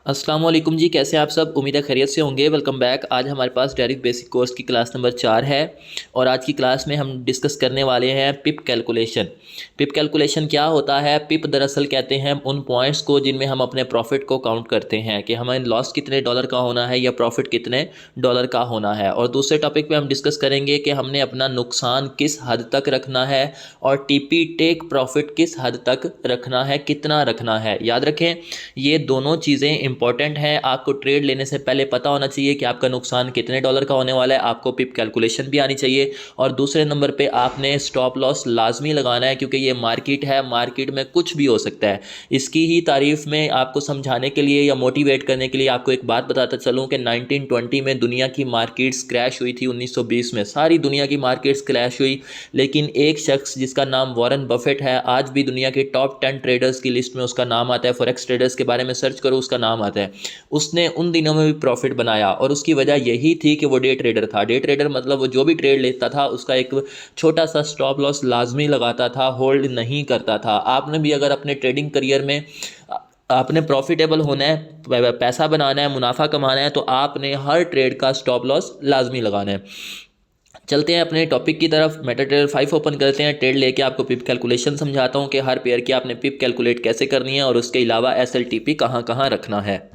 अस्सलाम वालेकुम जी, कैसे हैं आप सब। उम्मीद है खैरियत से होंगे। Welcome back. आज हमारे पास डायरेक्ट बेसिक कोर्स की क्लास नंबर 4 है और आज की क्लास में हम डिस्कस करने वाले हैं पिप कैलकुलेशन। पिप कैलकुलेशन क्या होता है? पिप दरअसल कहते हैं उन पॉइंट्स को जिनमें हम अपने प्रॉफिट को काउंट करते हैं कि हमें लॉस कितने डॉलर का होना है या प्रॉफिट कितने डॉलर का होना है। और दूसरे टॉपिक पे हम डिस्कस करेंगे कि हमने अपना नुकसान किस हद तक रखना है और टीपी टेक प्रॉफिट किस हद तक रखना है, कितना रखना है। याद रखें, ये दोनों चीज़ें इंपॉर्टेंट है। आपको ट्रेड लेने से पहले पता होना चाहिए कि आपका नुकसान कितने डॉलर का होने वाला है। आपको पिप कैलकुलेशन भी आनी चाहिए और दूसरे नंबर पे आपने स्टॉप लॉस लाजमी लगाना है, क्योंकि ये मार्केट है, मार्केट में कुछ भी हो सकता है। इसकी ही तारीफ में आपको समझाने के लिए या मोटिवेट करने के लिए आपको एक बात बताता चलूँ कि 1920 में दुनिया की मार्केट्स क्रैश हुई थी। 1920 में सारी दुनिया की मार्केट्स क्रैश हुई, लेकिन एक शख्स जिसका नाम वॉरेन बफेट है, आज भी दुनिया के टॉप 10 ट्रेडर्स की लिस्ट में उसका नाम आता है। फॉरेक्स ट्रेडर्स के बारे में सर्च करो, उसका नाम आता है। उसने उन दिनों में भी प्रॉफिट बनाया और उसकी वजह यही थी कि वो डे ट्रेडर था। डे ट्रेडर मतलब वो जो भी ट्रेड लेता था उसका एक छोटा सा स्टॉप लॉस लाजमी लगाता था, होल्ड नहीं करता था। आपने भी अगर अपने ट्रेडिंग करियर में आपने प्रॉफिटेबल होना है, पैसा बनाना है, मुनाफा कमाना है, तो आपने हर ट्रेड का स्टॉप लॉस लाजमी लगाना है। चलते हैं अपने टॉपिक की तरफ। मेटाट्रेडर 5 ओपन करते हैं। ट्रेड लेके आपको पिप कैलकुलेशन समझाता हूं कि हर पेयर की आपने पिप कैलकुलेट कैसे करनी है और उसके अलावा एसएलटीपी कहां कहां रखना है।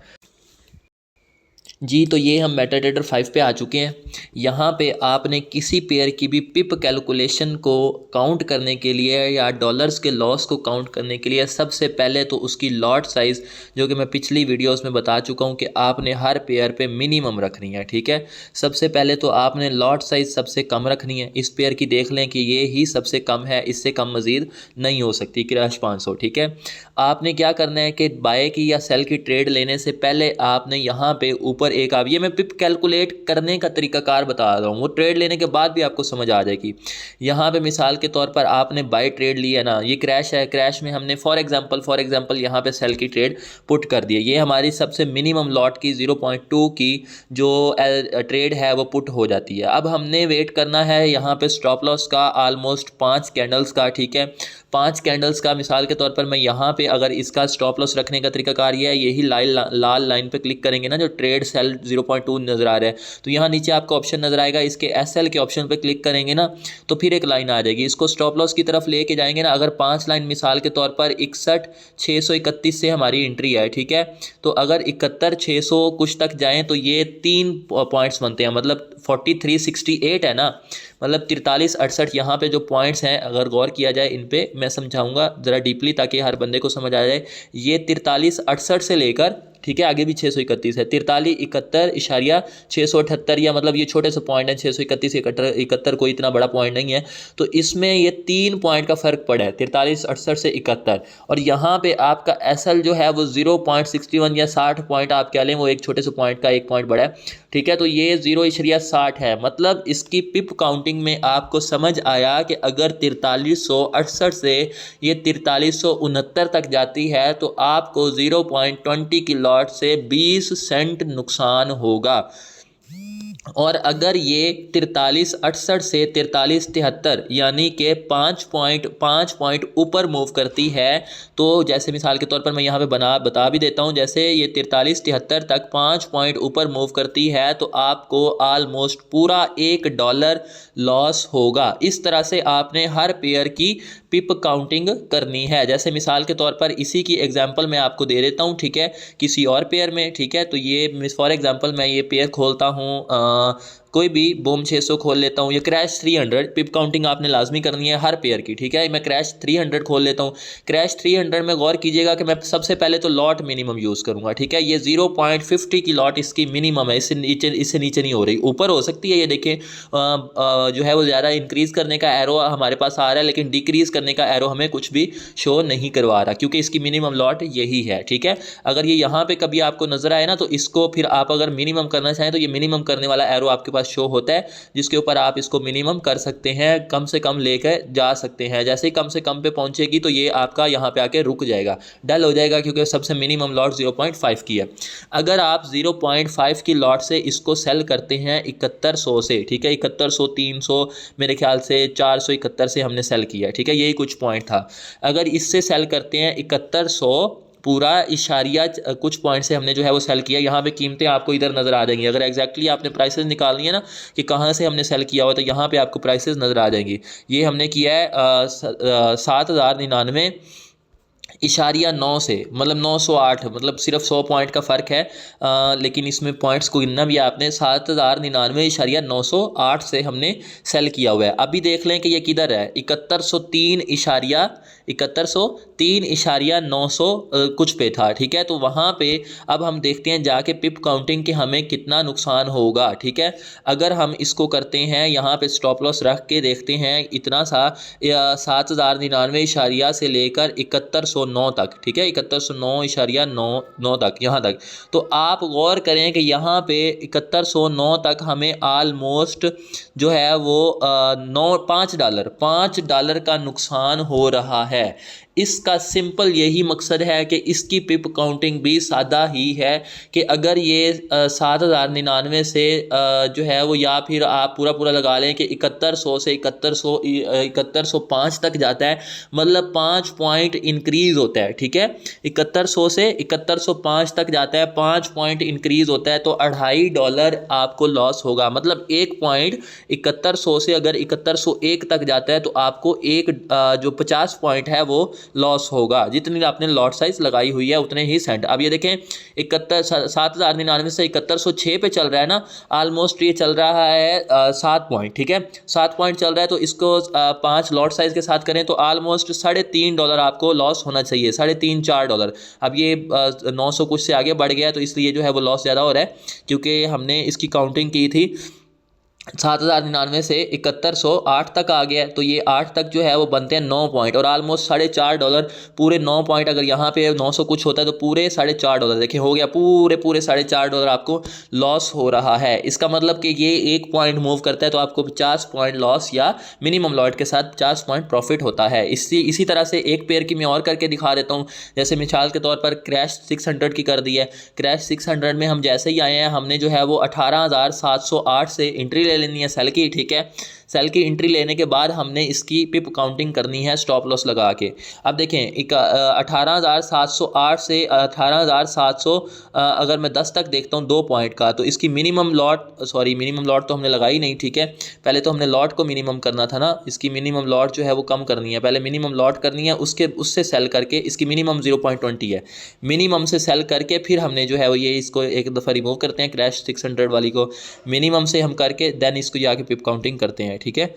जी, तो ये हम मेटाट्रेडर 5 पे आ चुके हैं। यहाँ पे आपने किसी पेयर की भी पिप कैलकुलेशन को काउंट करने के लिए या डॉलर्स के लॉस को काउंट करने के लिए सबसे पहले तो उसकी लॉट साइज़, जो कि मैं पिछली वीडियोस में बता चुका हूँ कि आपने हर पेयर पे मिनिमम रखनी है। ठीक है, सबसे पहले तो आपने लॉट साइज़ सबसे कम रखनी है। इस पेयर की देख लें कि ये ही सबसे कम है, इससे कम मज़ीद नहीं हो सकती, क्रैश 500। ठीक है, आपने क्या करना है कि बाय की या सेल की ट्रेड लेने से पहले आपने यहाँ पे ऊपर एक आप ये मैं पिप कैलकुलेट करने का तरीकाकार बता रहा हूँ, वो ट्रेड लेने के बाद भी आपको समझ आ जाएगी। यहाँ पे मिसाल के तौर पर आपने बाय ट्रेड लिया ना, ये क्रैश है, क्रैश में हमने फॉर एग्जांपल यहाँ पे सेल की ट्रेड पुट कर दी है। ये हमारी सबसे मिनिमम लॉट की 0.2 की जो ट्रेड है वो पुट हो जाती है। अब हमने वेट करना है यहाँ पे स्टॉप लॉस का ऑलमोस्ट 5 कैंडल्स का। ठीक है, 5 कैंडल्स का मिसाल के तौर पर मैं यहाँ पे अगर इसका स्टॉप लॉस रखने का तरीकाकार ये है, यही लाल लाइन पे क्लिक करेंगे ना, जो ट्रेड सेल 0.2 नज़र आ रहा है, तो यहाँ नीचे आपको ऑप्शन नज़र आएगा, इसके एसएल के ऑप्शन पे क्लिक करेंगे ना तो फिर एक लाइन आ जाएगी। इसको स्टॉप लॉस की तरफ लेके जाएंगे ना, अगर 5 लाइन मिसाल के तौर पर 61,631 से हमारी एंट्री है। ठीक है, तो अगर 71,600 कुछ तक जाएँ तो ये 3 पॉइंट्स बनते हैं, मतलब 4368 है ना, मतलब 4368। यहाँ पे जो पॉइंट्स हैं अगर गौर किया जाए इन पे मैं समझाऊंगा ज़रा डीपली ताकि हर बंदे को समझ आ जाए। ये 4368 से लेकर, ठीक है, आगे भी 631 है, 4371,678 या मतलब ये छोटे से पॉइंट है। 631 71 कोई इतना बड़ा पॉइंट नहीं है, तो इसमें ये 3 पॉइंट का फ़र्क पड़ा है, 4368 से 71। और यहाँ पे आपका एसएल जो है वो 0.61 या 60 पॉइंट आप कह लें, वो एक छोटे से पॉइंट का 1 पॉइंट बड़ा है। ठीक है, तो ये 0.60 है, मतलब इसकी पिप काउंटिंग में आपको समझ आया कि अगर 4368 से ये 4369 तक जाती है तो आपको 0.20 की लॉट से 20 सेंट नुकसान होगा। और अगर ये 4368 से 4373 यानी कि 5 पॉइंट ऊपर मूव करती है, तो जैसे मिसाल के तौर पर मैं यहाँ पे बता भी देता हूँ, जैसे ये 4373 तक 5 पॉइंट ऊपर मूव करती है तो आपको ऑलमोस्ट पूरा $1 लॉस होगा। इस तरह से आपने हर पेयर की पिप काउंटिंग करनी है। जैसे मिसाल के तौर पर इसी की एग्जांपल मैं आपको दे देता हूँ। ठीक है, किसी और पेयर में। ठीक है, तो ये फॉर एग्जांपल मैं ये पेयर खोलता हूँ, कोई भी बूम 600 खोल लेता हूँ, या क्रैश 300। पिप काउंटिंग आपने लाजमी करनी है हर पेयर की। ठीक है, मैं क्रैश 300 खोल लेता हूँ। क्रैश 300 में गौर कीजिएगा कि मैं सबसे पहले तो लॉट मिनिमम यूज़ करूँगा। ठीक है, ये 0.50 की लॉट इसकी मिनिमम है, इससे नीचे नहीं हो रही, ऊपर हो सकती है। ये देखें, जो है वो ज़्यादा इंक्रीज़ करने का एरो हमारे पास आ रहा है, लेकिन डिक्रीज़ करने का एरो हमें कुछ भी शो नहीं करवा रहा, क्योंकि इसकी मिनिमम लॉट यही है। ठीक है, अगर ये यहाँ पे कभी आपको नजर आए ना, तो इसको फिर आप अगर मिनिमम करना चाहें तो ये मिनिमम करने वाला एरो आपके पास शो होता है, जिसके ऊपर आप इसको मिनिमम कर सकते हैं, कम से कम लेकर जा सकते हैं। जैसे ही कम से कम पे पहुंचेगी तो ये आपका यहाँ पे आके रुक जाएगा, डल हो जाएगा, क्योंकि सबसे मिनिमम लॉट 0.5 की है। अगर आप 0.5 की लॉट से इसको सेल करते हैं 7100 से, ठीक है, 7100 300 मेरे ख्याल से 471 से हमने सेल किया। ठीक है, यही कुछ पॉइंट था। अगर इससे सेल करते हैं 7100 पूरा इशारिया कुछ पॉइंट से हमने जो है वो सेल किया। यहाँ पे कीमतें आपको इधर नज़र आ जाएंगी। अगर एग्जैक्टली आपने प्राइसेस निकालनी है ना कि कहाँ से हमने सेल किया हुआ, तो यहाँ पे आपको प्राइसेस नज़र आ जाएंगी। ये हमने किया है 7,099.9 से, मतलब 908, मतलब सिर्फ 100 पॉइंट का फ़र्क है। लेकिन इसमें पॉइंट्स को गिनना भी आपने 7,099.908 से हमने सेल किया हुआ है। अभी देख लें कि ये किधर है, 7103.900 कुछ पे था, ठीक है। तो वहाँ पे अब हम देखते हैं जाके पिप काउंटिंग के हमें कितना नुकसान होगा, ठीक है। अगर हम इसको करते हैं यहाँ पे स्टॉप लॉस रख के देखते हैं इतना सा 7,099 से लेकर 7109 तक, ठीक है, 7109.9 तक, यहाँ तक। तो आप गौर करें कि यहाँ पे 7109 तक हमें आलमोस्ट जो है वो $5 का नुकसान हो रहा है। इसका सिंपल यही मकसद है कि इसकी पिप काउंटिंग भी सादा ही है कि अगर ये 7,099 से जो है वो, या फिर आप पूरा लगा लें कि 7100 से 7105 तक जाता है, मतलब 5 पॉइंट इंक्रीज़ होता है, ठीक है। 7100 से 7105 तक जाता है, 5 पॉइंट इंक्रीज़ होता है, तो $2.5 आपको लॉस होगा। मतलब 1 पॉइंट 7100 से अगर 7101 तक जाता है तो आपको एक जो 50 पॉइंट है वो लॉस होगा। जितनी आपने लॉट साइज लगाई हुई है उतने ही सेंट। अब ये देखें 7,099 से 7106 पे चल रहा है ना, आलमोस्ट ये चल रहा है 7 पॉइंट, ठीक है, 7 पॉइंट चल रहा है। तो इसको 5 लॉट साइज के साथ करें तो आलमोस्ट $3.5 आपको लॉस होना चाहिए, $3.5-4। अब ये 900 कुछ से आगे बढ़ गया, तो इसलिए जो है वो लॉस ज़्यादा हो रहा है, क्योंकि हमने इसकी काउंटिंग की थी 7,099 से 7108 तक आ गया। तो ये 8 तक जो है वो बनते हैं 9 पॉइंट, और आलमोस्ट $4.5 पूरे 9 पॉइंट। अगर यहाँ पे 900 कुछ होता है तो पूरे $4.5, देखिए हो गया, पूरे $4.5 आपको लॉस हो रहा है। इसका मतलब कि ये 1 पॉइंट मूव करता है तो आपको 50 पॉइंट लॉस या मिनिमम लॉट के साथ 50 पॉइंट प्रॉफिट होता है। इसी तरह से एक पेयर की मैं और करके दिखा देता हूँ। जैसे मिसाल के तौर पर क्रैश 600 की कर दी है। क्रैश 600 में हम जैसे ही आए हैं, हमने जो है वो 18,708 से एंट्री लेनी है सेल की, ठीक है। सेल की एंट्री लेने के बाद हमने इसकी पिप काउंटिंग करनी है स्टॉप लॉस लगा के। अब देखें 18,708 से 18,700 अगर मैं 10 तक देखता हूँ 2 पॉइंट का, तो इसकी मिनिमम लॉट तो हमने लगाई नहीं, ठीक है। पहले तो हमने लॉट को मिनिमम करना था ना, इसकी मिनिमम लॉट जो है वो कम करनी है, पहले मिनिमम लॉट करनी है, उससे सेल करके इसकी मिनिमम 0.20 है, मिनिमम से सेल करके फिर हमने जो है वो ये इसको एक दफ़ा रिमूव करते हैं, क्रैश 600 वाली को मिनिमम से हम करके देन इसको जाके पिप काउंटिंग करते हैं, ठीक है।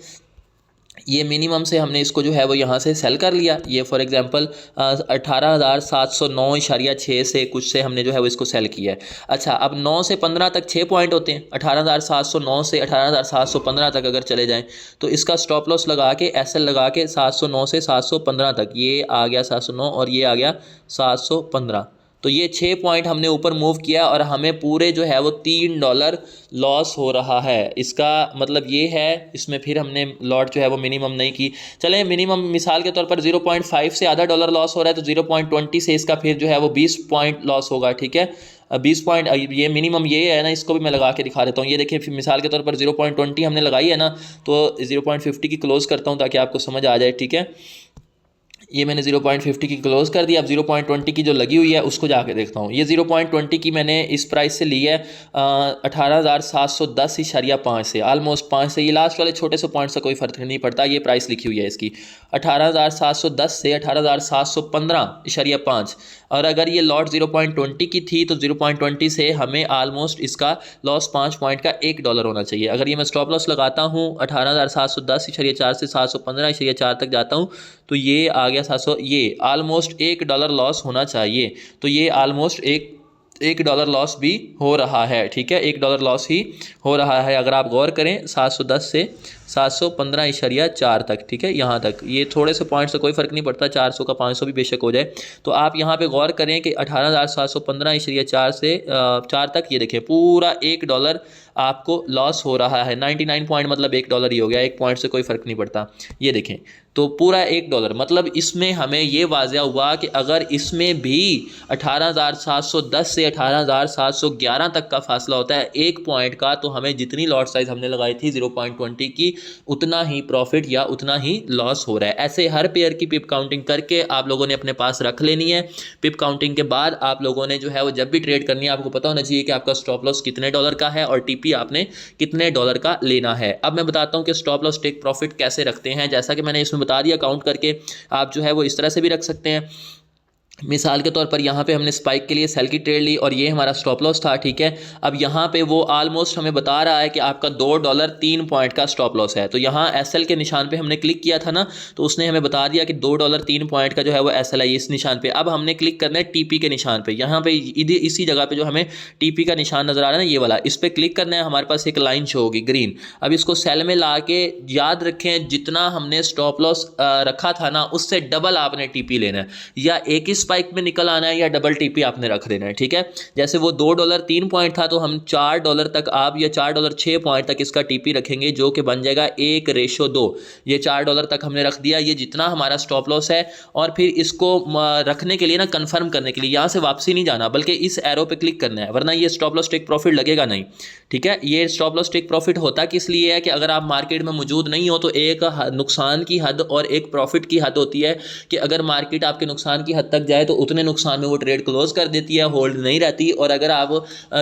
ये मिनिमम से हमने इसको जो है वो यहाँ से सेल कर लिया। ये फॉर एग्जांपल 18,709.6 से कुछ से हमने जो है वो इसको सेल किया है। अच्छा, अब 9 से 15 तक 6 पॉइंट होते हैं। 18,709 से 18,715 तक अगर चले जाएं तो इसका स्टॉप लॉस लगा के SL लगा के 709 से 715 तक, ये आ गया 709 और ये आ गया 715। तो ये 6 पॉइंट हमने ऊपर मूव किया और हमें पूरे जो है वो $3 लॉस हो रहा है। इसका मतलब ये है, इसमें फिर हमने लॉट जो है वो मिनिमम नहीं की। चलें, मिनिमम मिसाल के तौर पर 0.5 से आधा डॉलर लॉस हो रहा है, तो 0.20 से इसका फिर जो है वो 20 पॉइंट लॉस होगा, ठीक है। 20 पॉइंट ये मिनिमम ये है ना, इसको भी मैं लगा के दिखा देता हूँ। ये देखिए फिर मिसाल के तौर पर 0.20 हमने लगाई है ना, तो 0.50 की क्लोज़ करता हूँ ताकि आपको समझ आ जाए, ठीक है। ये मैंने 0.50 की क्लोज़ कर दिया। अब 0.20 की जो लगी हुई है उसको जाके देखता हूँ। ये 0.20 की मैंने इस प्राइस से ली है 18,710.5 से, आलमोस्ट 5 से। ये लास्ट वाले छोटे से पॉइंट से कोई फ़र्क नहीं पड़ता, ये प्राइस लिखी हुई है इसकी 18,710 से 18,715.5। और अगर ये लॉट 0.20 की थी तो 0.20 से हमें आलमोस्ट इसका लॉस 5 पॉइंट का $1 होना चाहिए। अगर ये मैं स्टॉप लॉस लगाता हूँ 18,710.4 से 715.4 तक जाता हूँ तो ये आ गया 700, ये आलमोस्ट $1 लॉस होना चाहिए। तो ये आलमोस्ट $1 लॉस भी हो रहा है, ठीक है, $1 लॉस ही हो रहा है। अगर आप गौर करें 710 से 715.4 तक, ठीक है, यहाँ तक ये थोड़े से पॉइंट से कोई फ़र्क नहीं पड़ता, 400 का 500 भी बेशक हो जाए। तो आप यहाँ पे गौर करें कि 18,715.4 से 4 तक ये देखें पूरा $1 आपको लॉस हो रहा है। 99 पॉइंट मतलब $1 ही हो गया, 1 पॉइंट से कोई फ़र्क नहीं पड़ता। ये देखें तो पूरा $1, मतलब इसमें हमें ये वाज़ह हुआ कि अगर इसमें भी 18,710 से 18,711 तक का फासला होता है 1 पॉइंट का, तो हमें जितनी लॉट साइज़ हमने लगाई थी 0.20 की, उतना ही प्रॉफिट या उतना ही लॉस हो रहा है। ऐसे हर पेयर की पिप काउंटिंग करके आप लोगों ने अपने पास रख लेनी है। पिप काउंटिंग के बाद आप लोगों ने जो है वो जब भी ट्रेड करनी है, आपको पता होना चाहिए कि आपका स्टॉप लॉस कितने डॉलर का है और टीपी आपने कितने डॉलर का लेना है। अब मैं बताता हूँ कि स्टॉप लॉस टेक प्रॉफिट कैसे रखते हैं। जैसा कि मैंने इसमें बता दिया, काउंट करके आप जो है वो इस तरह से भी रख सकते हैं। मिसाल के तौर पर यहाँ पे हमने स्पाइक के लिए सेल की ट्रेड ली और ये हमारा स्टॉप लॉस था, ठीक है। अब यहाँ पे वो ऑलमोस्ट हमें बता रहा है कि आपका $2 3 का स्टॉप लॉस है। तो यहाँ एसएल के निशान पे हमने क्लिक किया था ना, तो उसने हमें बता दिया कि $2 3 का जो है वो एसएल है इस निशान पे। अब हमने क्लिक करना है टीपी के निशान पे, यहाँ पे इसी जगह पे जो हमें टीपी का निशान नजर आ रहा है ना, ये वाला, इस पर क्लिक करना है। हमारे पास एक लाइन शो होगी ग्रीन। अब इसको सेल में ला के याद रखें, जितना हमने स्टॉप लॉस रखा था ना, उससे डबल आपने टीपी लेना है, या एक ही स्पाइक में निकल आना है या डबल टीपी आपने रख देना है, ठीक है। जैसे वो $2 3 था, तो हम $4 तक आप या $4 6 तक इसका टीपी रखेंगे, जो कि बन जाएगा 1:2। ये $4 तक हमने रख दिया, ये जितना हमारा स्टॉप लॉस है। और फिर इसको रखने के लिए ना, कंफर्म करने के लिए यहाँ से वापसी नहीं जाना, बल्कि इस एरो पे क्लिक करना है, वरना ये स्टॉप लॉस टेक प्रॉफिट लगेगा नहीं, ठीक है। ये स्टॉप लॉस टेक प्रॉफिट होता किस लिए है कि अगर आप मार्केट में मौजूद नहीं हो तो एक नुकसान की हद और एक प्रॉफिट की हद होती है कि अगर मार्केट आपके नुकसान की हद तक जाए तो उतने नुकसान में वो ट्रेड क्लोज कर देती है, होल्ड नहीं रहती, और अगर आप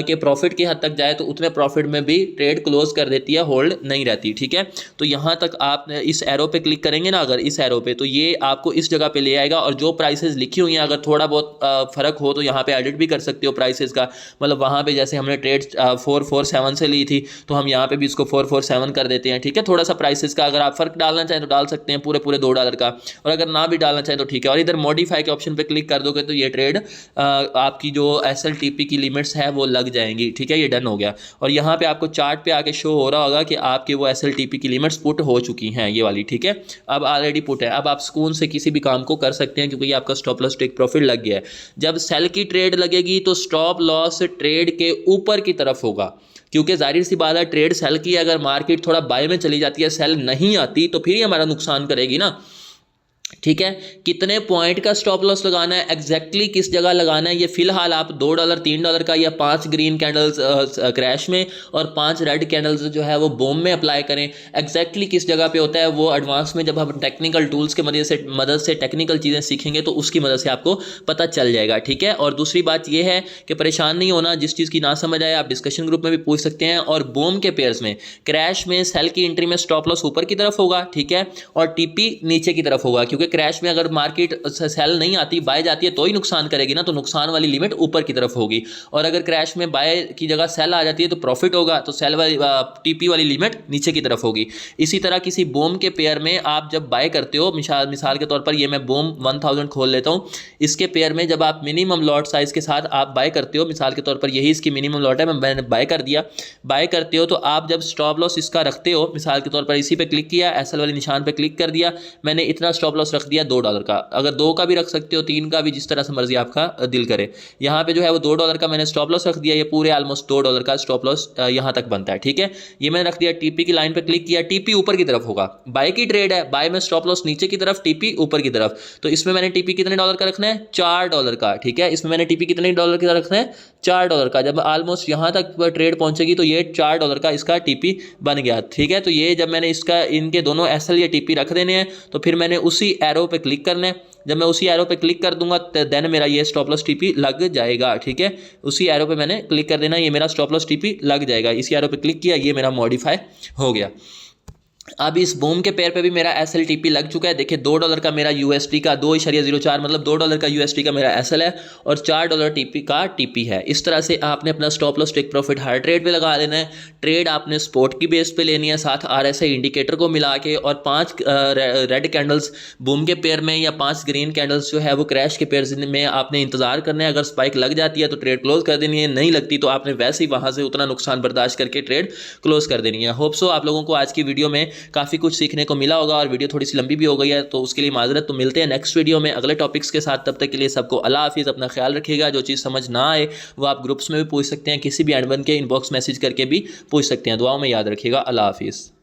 के प्रॉफिट की हद तक जाए तो उतने प्रॉफिट में भी ट्रेड क्लोज कर देती है, होल्ड नहीं रहती, ठीक है। तो यहाँ तक आप इस एरो पे क्लिक करेंगे ना, अगर इस एरो पे, तो ये आपको इस जगह पे ले आएगा। और जो प्राइसेस लिखी हुई हैं, अगर थोड़ा बहुत फ़र्क हो तो यहाँ पे एडिट भी कर सकते हो प्राइसेस का। मतलब वहाँ पे जैसे हमने ट्रेड 447 से ली थी, तो हम यहाँ पे भी इसको 447 कर देते हैं, ठीक है। थोड़ा सा प्राइसेस का अगर आप फ़र्क डालना चाहें तो डाल सकते हैं, पूरे $2 का, और अगर ना भी डालना चाहें तो ठीक है। और इधर मॉडिफाई के ऑप्शन पे क्लिक कर दोगे तो ये ट्रेड आपकी जो SLTP की लिमिट्स है वो लग जाएंगी, ठीक है। ये डन हो गया। और यहाँ पे आपको चार्ट पे आके शो हो रहा होगा कि आपके वो SLTP की लिमिट्स पुट हो चुकी हैं, ये वाली, ठीक है। अब ऑलरेडी पुट है। अब आप सुकून से किसी भी काम को कर सकते हैं, क्योंकि ये आपका स्टॉप लॉस टेक प्रॉफिट लग गया है। जब सेल की ट्रेड लगेगी तो स्टॉप लॉस ट्रेड के ऊपर की तरफ होगा, क्योंकि जाहिर सी बात है ट्रेड सेल की, अगर मार्केट थोड़ा बाय में चली जाती है, सेल नहीं आती, तो फिर ही हमारा नुकसान करेगी ना, ठीक है। कितने पॉइंट का स्टॉप लॉस लगाना है, एग्जैक्टली किस जगह लगाना है, ये फिलहाल आप $2 3 का या 5 ग्रीन कैंडल्स क्रैश में और 5 रेड कैंडल्स जो है वो बूम में अप्लाई करें। एग्जैक्टली किस जगह पे होता है वो एडवांस में जब हम टेक्निकल टूल्स के मदद से टेक्निकल चीज़ें सीखेंगे तो उसकी मदद से आपको पता चल जाएगा, ठीक है। और दूसरी बात ये है कि परेशान नहीं होना, जिस चीज़ की ना समझ आए आप डिस्कशन ग्रुप में भी पूछ सकते हैं। और बूम के पेयर्स में, क्रैश में सेल की एंट्री में स्टॉप लॉस ऊपर की तरफ होगा, ठीक है, और टीपी नीचे की तरफ होगा, क्योंकि क्रैश में अगर मार्केट सेल नहीं आती, बाय जाती है तो ही नुकसान करेगी ना, तो नुकसान वाली लिमिट ऊपर की तरफ होगी। और अगर क्रैश में बाय की जगह सेल आ जाती है तो प्रॉफिट होगा, तो सेल वाली टीपी वाली लिमिट नीचे की तरफ होगी। इसी तरह किसी बूम के पेयर में आप जब बाय करते हो, मिसाल के तौर पर ये मैं बूम 1000 खोल लेता हूँ, इसके पेयर में जब आप मिनिमम लॉट साइज के साथ आप बाय करते हो, मिसाल के तौर पर यही इसकी मिनिमम लॉट है, मैंने बाय कर दिया, बाय करते हो तो आप जब स्टॉप लॉस इसका रखते हो, मिसाल के तौर पर इसी पे क्लिक किया, एसएल वाले निशान पे क्लिक कर दिया, मैंने इतना स्टॉप लॉस रख दिया $2 का। अगर 2 का भी रख सकते हो, 3 का भी, जिस तरह से मर्जी आपका दिल करे। यहाँ पे जो है वो $2 का मैंने स्टॉप लॉस रख दिया, ये पूरे ऑलमोस्ट $2 का स्टॉप लॉस यहाँ तक बनता है, ठीक है। ये मैंने रख दिया, टीपी की लाइन पे क्लिक किया, टीपी ऊपर की तरफ होगा, बाय की ट्रेड है, बाय में स्टॉप लॉस नीचे की तरफ, टीपी ऊपर की तरफ। तो इसमें मैंने टीपी कितने डॉलर का रखना है, $4 का, ठीक है। इसमें मैंने टीपी कितने डॉलर का रखना है, $4 का। जब ऑलमोस्ट यहाँ तक ट्रेड पहुंचेगी तो ये $4 का इसका टीपी बन गया, ठीक है। तो ये जब मैंने इसका इनके दोनों एसएल या टीपी रख देने हैं, तो फिर मैंने उसी एरो पे क्लिक करना है। जब मैं उसी एरो पे क्लिक कर दूंगा तो देन मेरा ये स्टॉप लॉस टीपी लग जाएगा, ठीक है। उसी एरो पे मैंने क्लिक कर देना, ये मेरा स्टॉप लॉस टीपी लग जाएगा। इसी एरो पे क्लिक किया, ये मेरा मॉडिफाई हो गया। अब इस बूम के पेयर पे भी मेरा SLTP लग चुका है। देखिए $2 का मेरा USD का 2.04 मतलब $2 का USD का मेरा SL है और $4 TP का TP है। इस तरह से आपने अपना स्टॉप लॉस टेक प्रॉफिट हर ट्रेड पे लगा लेना है। ट्रेड आपने स्पॉट की बेस पे लेनी है, साथ RSI इंडिकेटर को मिला के, और 5 रेड कैंडल्स बूम के पेयर में या 5 ग्रीन कैंडल्स जो है वो क्रैश के पेयर में आपने इंतजार करना है। अगर स्पाइक लग जाती है तो ट्रेड क्लोज कर देनी है, नहीं लगती तो आपने वैसे ही वहाँ से उतना नुकसान बर्दाश्त करके ट्रेड क्लोज कर देनी है। होप सो आप लोगों को आज की वीडियो में काफ़ी कुछ सीखने को मिला होगा और वीडियो थोड़ी सी लंबी भी हो गई है, तो उसके लिए माजरत। तो मिलते हैं नेक्स्ट वीडियो में अगले टॉपिक्स के साथ। तब तक के लिए सबको अल्लाह हाफिज़, अपना ख्याल रखिएगा। जो चीज़ समझ ना आए वो आप ग्रुप्स में भी पूछ सकते हैं, किसी भी एडमिन के इनबॉक्स मैसेज करके भी पूछ सकते हैं। दुआओं में याद रखिएगा। अल्लाह हाफिज़।